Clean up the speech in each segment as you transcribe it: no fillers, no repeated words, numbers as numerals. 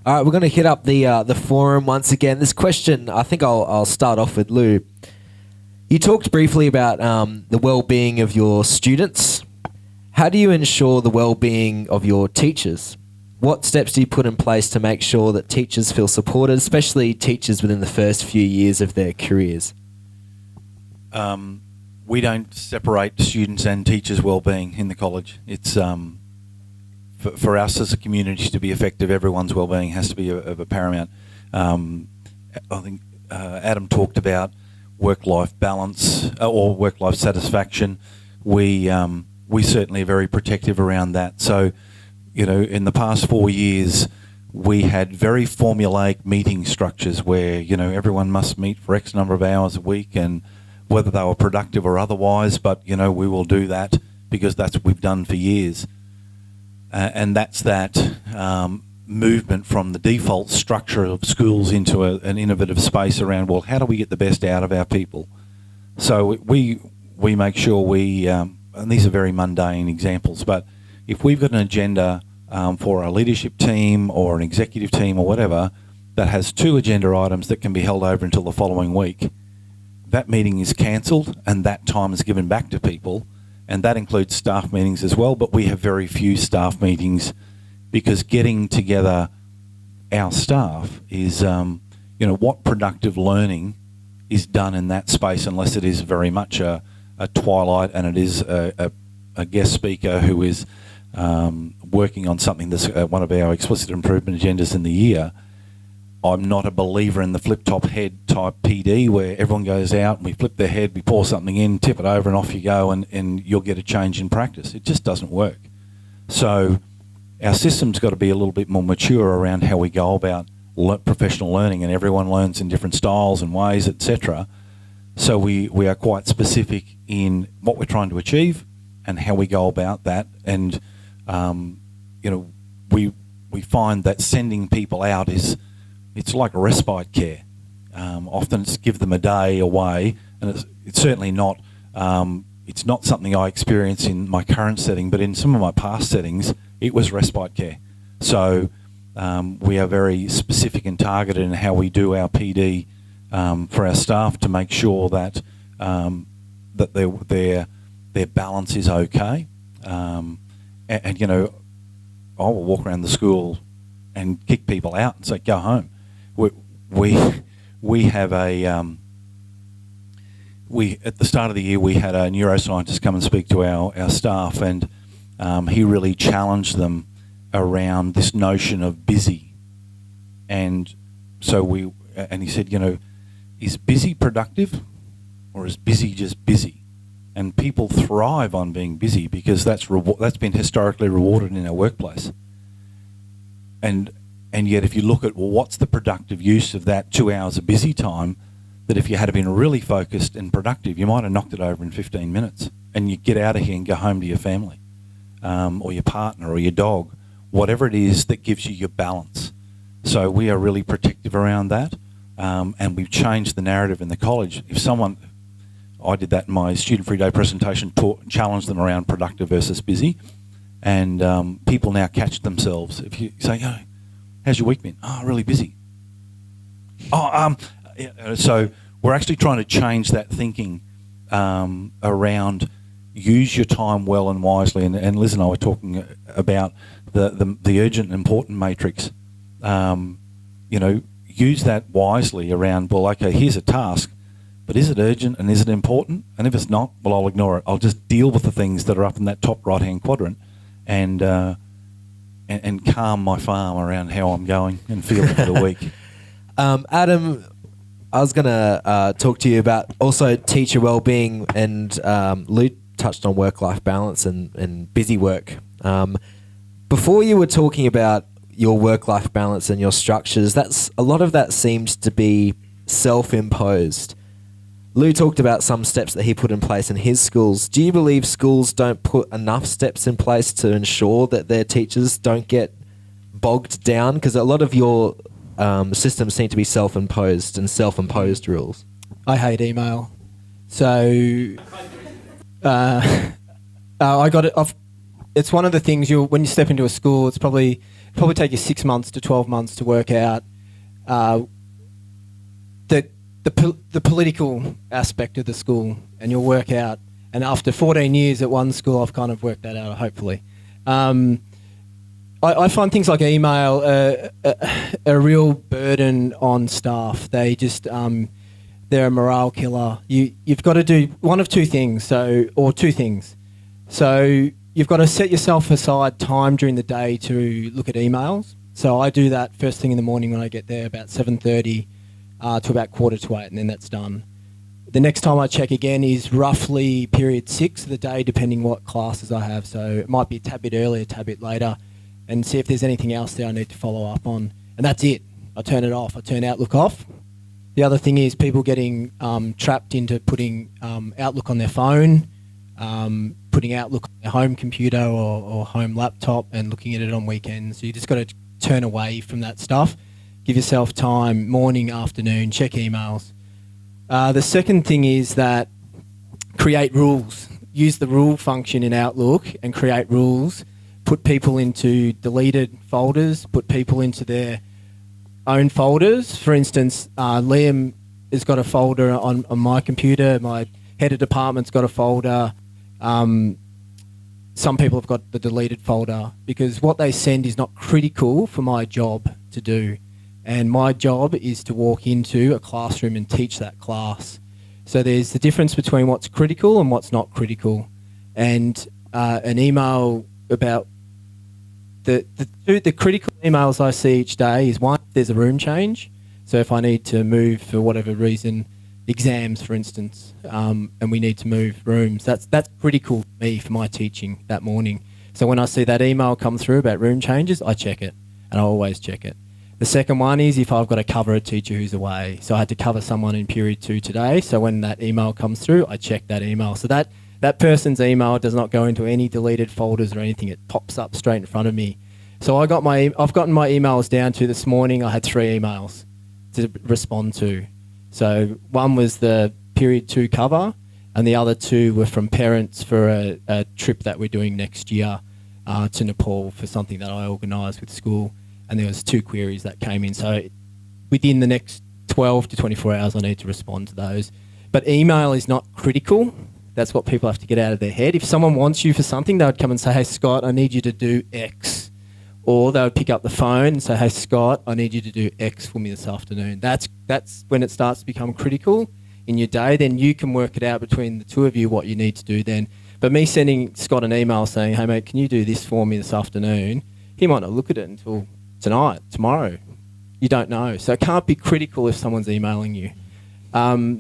All right, we're going to hit up the forum once again. This question, I think I'll start off with Lou. You talked briefly about the well-being of your students. How do you ensure the well-being of your teachers? What steps do you put in place to make sure that teachers feel supported, especially teachers within the first few years of their careers? We don't separate students and teachers' well-being in the college. It's for us as a community to be effective, everyone's well-being has to be of a paramount. I think Adam talked about work-life balance or work-life satisfaction. We certainly are very protective around that. So, in the past 4 years, we had very formulaic meeting structures where, everyone must meet for X number of hours a week, and whether they were productive or otherwise, but, we will do that because that's what we've done for years. And that's that movement from the default structure of schools into an innovative space around, well, how do we get the best out of our people? So we make sure and these are very mundane examples, but if we've got an agenda for a leadership team or an executive team or whatever that has 2 agenda items that can be held over until the following week, that meeting is cancelled and that time is given back to people. And that includes staff meetings as well, but we have very few staff meetings because getting together our staff is, what productive learning is done in that space unless it is very much a twilight and it is a guest speaker who is working on something that's one of our explicit improvement agendas in the year. I'm not a believer in the flip-top head type PD where everyone goes out and we flip their head, we pour something in, tip it over and off you go and you'll get a change in practice. It just doesn't work. So our system's got to be a little bit more mature around how we go about professional learning, and everyone learns in different styles and ways, etc. So we are quite specific in what we're trying to achieve and how we go about that. And, we find that sending people out it's like a respite care. Often it's give them a day away, and it's certainly not. It's not something I experience in my current setting, but in some of my past settings, it was respite care. So we are very specific and targeted in how we do our PD for our staff to make sure that that their balance is okay. And I will walk around the school and kick people out and say, go home. We have at the start of the year we had a neuroscientist come and speak to our staff, and he really challenged them around this notion of busy. And so he said, is busy productive or is busy just busy? And people thrive on being busy because that's been historically rewarded in our workplace. And yet if you look at, well, what's the productive use of that 2 hours of busy time, that if you had been really focused and productive, you might have knocked it over in 15 minutes and you get out of here and go home to your family or your partner or your dog, whatever it is that gives you your balance. So we are really protective around that, and we've changed the narrative in the college. I did that in my Student Free Day presentation, challenged them around productive versus busy, and people now catch themselves. If you say, oh, how's your week been? Oh, really busy. So we're actually trying to change that thinking around use your time well and wisely. And Liz and I were talking about the urgent and important matrix. Use that wisely around, well, okay, here's a task, but is it urgent and is it important? And if it's not, well, I'll ignore it. I'll just deal with the things that are up in that top right-hand quadrant and calm my farm around how I'm going and feeling for the week. Adam, I was going to talk to you about also teacher wellbeing, and Lou touched on work-life balance and busy work. Before you were talking about your work-life balance and your structures, a lot of that seemed to be self-imposed. Lou talked about some steps that he put in place in his schools. Do you believe schools don't put enough steps in place to ensure that their teachers don't get bogged down? Because a lot of your systems seem to be self-imposed and self-imposed rules. I hate email. So I got it off. It's one of the things when you step into a school, it's probably probably take you 6 months to 12 months to work out the political aspect of the school, and you'll work out. And after 14 years at one school, I've kind of worked that out, hopefully. I find things like email a real burden on staff. They just they're a morale killer. You've got to do one of two things. Or two things. So you've got to set yourself aside time during the day to look at emails. So I do that first thing in the morning when I get there, about 7:30 to about 7:45, and then that's done. The next time I check again is roughly period 6 of the day, depending what classes I have. So it might be a tad bit earlier, a tad bit later, and see if there's anything else there I need to follow up on. And that's it. I turn it off. I turn Outlook off. The other thing is people getting trapped into putting Outlook on their phone, putting Outlook on their home computer or home laptop and looking at it on weekends. So you just got to turn away from that stuff. Give yourself time, morning, afternoon, check emails. The second thing is that create rules. Use the rule function in Outlook and create rules. Put people into deleted folders, put people into their own folders. For instance, Liam has got a folder on my computer. My head of department's got a folder. Some people have got the deleted folder because what they send is not critical for my job to do. And my job is to walk into a classroom and teach that class. So there's the difference between what's critical and what's not critical. And an email about the critical emails I see each day is one, there's a room change. So if I need to move for whatever reason, exams for instance, and we need to move rooms, that's critical to me for my teaching that morning. So when I see that email come through about room changes, I check it, and I always check it. The second one is if I've got to cover a teacher who's away. So I had to cover someone in period 2 today. So when that email comes through, I check that email. So that person's email does not go into any deleted folders or anything. It pops up straight in front of me. So I've gotten my emails down to this morning. I had 3 emails to respond to. So one was the period 2 cover, and the other 2 were from parents for a trip that we're doing next year to Nepal for something that I organised with school. And there was 2 queries that came in. So within the next 12 to 24 hours, I need to respond to those. But email is not critical. That's what people have to get out of their head. If someone wants you for something, they would come and say, hey, Scott, I need you to do X. Or they would pick up the phone and say, hey, Scott, I need you to do X for me this afternoon. That's when it starts to become critical in your day. Then you can work it out between the 2 of you what you need to do then. But me sending Scott an email saying, hey, mate, can you do this for me this afternoon? He might not look at it until tonight, tomorrow. You don't know. So it can't be critical if someone's emailing you. So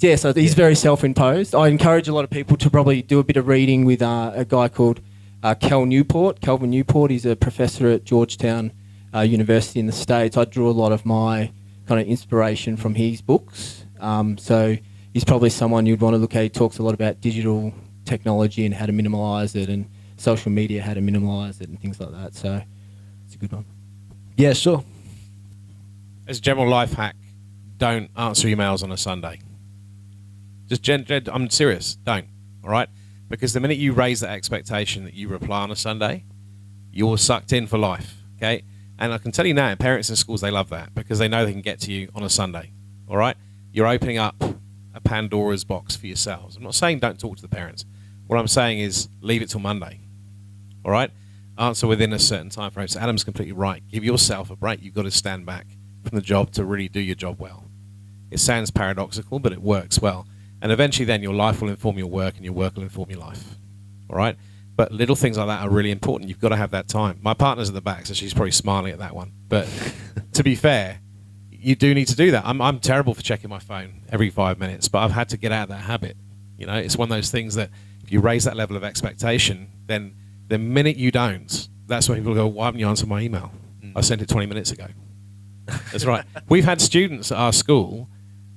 he's very self-imposed. I encourage a lot of people to probably do a bit of reading with a guy called Calvin Newport. He's a professor at Georgetown University in the States. I drew a lot of my kind of inspiration from his books. So he's probably someone you'd want to look at. He talks a lot about digital technology and how to minimise it, and social media, how to minimise it and things like that. So it's a good one. Yeah, sure. As a general life hack, don't answer emails on a Sunday. Just I'm serious, don't, all right? Because the minute you raise that expectation that you reply on a Sunday, you're sucked in for life, okay? And I can tell you now, parents in schools, they love that because they know they can get to you on a Sunday, all right? You're opening up a Pandora's box for yourselves. I'm not saying don't talk to the parents. What I'm saying is leave it till Monday. All right? Answer within a certain time frame. So Adam's completely right. Give yourself a break. You've got to stand back from the job to really do your job well. It sounds paradoxical, but it works well. And eventually then your life will inform your work and your work will inform your life. All right? But little things like that are really important. You've got to have that time. My partner's at the back, so she's probably smiling at that one. But to be fair, you do need to do that. I'm terrible for checking my phone every 5 minutes, but I've had to get out of that habit. You know, it's one of those things that if you raise that level of expectation, then the minute you don't, that's when people go, why haven't you answered my email? I sent it 20 minutes ago. That's right. We've had students at our school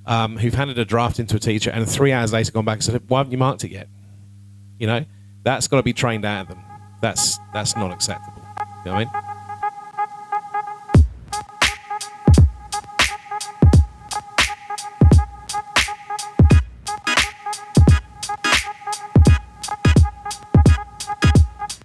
who've handed a draft into a teacher and 3 hours later gone back and said, why haven't you marked it yet? You know, that's got to be trained out of them. That's not acceptable. You know what I mean?